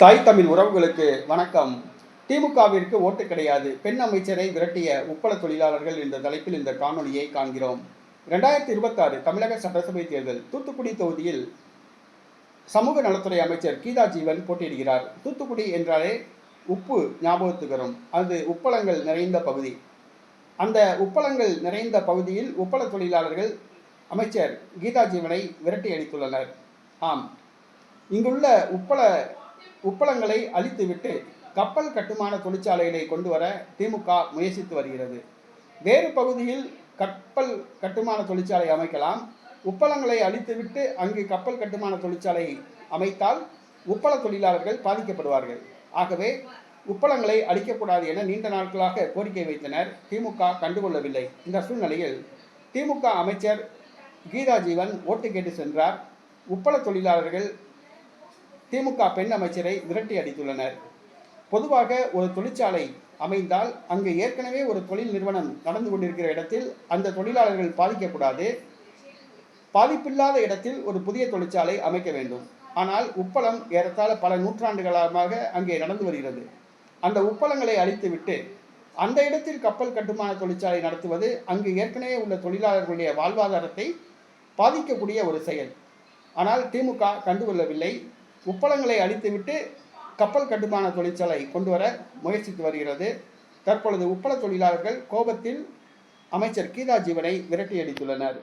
தாய் தமிழ் உறவுகளுக்கு வணக்கம். திமுகவிற்கு ஓட்டு கிடையாது, பெண் அமைச்சரை விரட்டிய உப்பள தொழிலாளர்கள் என்ற தலைப்பில் இந்த காணொலியை காண்கிறோம். 2026 தமிழக சட்டசபை தேர்தல். தூத்துக்குடி தொகுதியில் சமூக நலத்துறை அமைச்சர் கீதா ஜீவன் போட்டியிடுகிறார். தூத்துக்குடி என்றாலே உப்பு ஞாபகத்துக்கு வரும். அது உப்பளங்கள் நிறைந்த பகுதி. அந்த உப்பளங்கள் நிறைந்த பகுதியில் உப்பள தொழிலாளர்கள் அமைச்சர் கீதா ஜீவனை விரட்டி அடித்துள்ளனர். ஆம், இங்குள்ள உப்பளங்களை அழித்துவிட்டு கப்பல் கட்டுமான தொழிற்சாலைகளை கொண்டு வர திமுக முயற்சித்து வருகிறது. வேறு பகுதியில் கப்பல் கட்டுமான தொழிற்சாலை அமைக்கலாம். உப்பளங்களை அழித்துவிட்டு அங்கு கப்பல் கட்டுமான தொழிற்சாலை அமைத்தால் உப்பள தொழிலாளர்கள் பாதிக்கப்படுவார்கள். ஆகவே உப்பளங்களை அழிக்கக்கூடாது என நீண்ட நாட்களாக கோரிக்கை வைத்தனர். திமுக கண்டுகொள்ளவில்லை. இந்த சூழ்நிலையில் திமுக அமைச்சர் கீதா ஜீவன் ஓட்டு கேட்டு சென்றார். உப்பள தொழிலாளர்கள் திமுக பெண் அமைச்சரை விரட்டி அடித்துள்ளனர். பொதுவாக ஒரு தொழிற்சாலை அமைந்தால் அங்கு ஏற்கனவே ஒரு தொழில் நிறுவனம் நடந்து கொண்டிருக்கிற இடத்தில் அந்த தொழிலாளர்கள் பாதிக்கக்கூடாது. பாதிப்பில்லாத இடத்தில் ஒரு புதிய தொழிற்சாலை அமைக்க வேண்டும். ஆனால் உப்பளம் ஏறத்தாழ பல நூற்றாண்டுகளாக அங்கே நடந்து வருகிறது. அந்த உப்பளங்களை அழித்துவிட்டு அந்த இடத்தில் கப்பல் கட்டுமான தொழிற்சாலை நடத்துவது அங்கு ஏற்கனவே உள்ள தொழிலாளர்களுடைய வாழ்வாதாரத்தை பாதிக்கக்கூடிய ஒரு செயல். ஆனால் திமுக கண்டுகொள்ளவில்லை. உப்பளங்களை அழித்துவிட்டு கப்பல் கட்டுமான தொழிற்சாலை கொண்டு வர முயற்சித்து வருகிறது. தற்பொழுது உப்பள தொழிலாளர்கள் கோபத்தில் அமைச்சர் கீதா ஜீவனை விரட்டி அடித்துள்ளனர்.